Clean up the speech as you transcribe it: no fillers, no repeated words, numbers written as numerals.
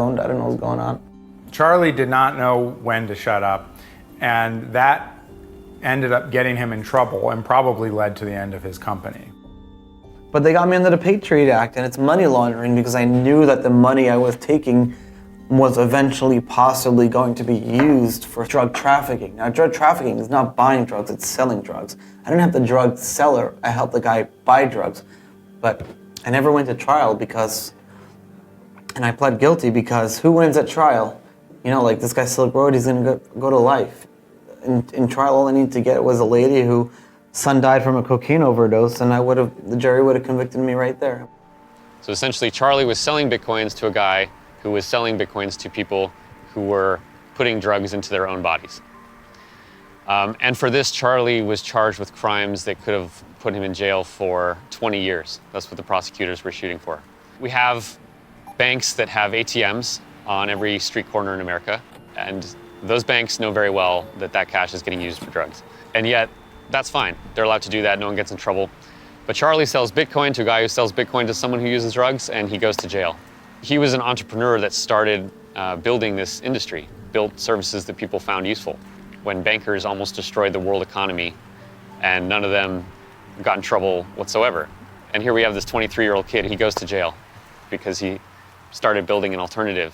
I don't know what's going on. Charlie did not know when to shut up, and that ended up getting him in trouble and probably led to the end of his company. But they got me under the Patriot Act, and it's money laundering because I knew that the money I was taking was eventually possibly going to be used for drug trafficking. Now, drug trafficking is not buying drugs, it's selling drugs. I didn't have the drug seller, I helped the guy buy drugs. But I never went to trial and I pled guilty because who wins at trial? You know, like this guy Silk Road, he's gonna go to life. In trial, all I needed to get was a lady whose son died from a cocaine overdose, and the jury would have convicted me right there. So essentially, Charlie was selling Bitcoins to a guy who was selling Bitcoins to people who were putting drugs into their own bodies. And for this, Charlie was charged with crimes that could have put him in jail for 20 years. That's what the prosecutors were shooting for. We have banks that have ATMs on every street corner in America, and those banks know very well that that cash is getting used for drugs. And yet, that's fine. They're allowed to do that, no one gets in trouble. But Charlie sells Bitcoin to a guy who sells Bitcoin to someone who uses drugs, and he goes to jail. He was an entrepreneur that started building this industry, built services that people found useful, when bankers almost destroyed the world economy, and none of them got in trouble whatsoever. And here we have this 23-year-old kid, he goes to jail because he started building an alternative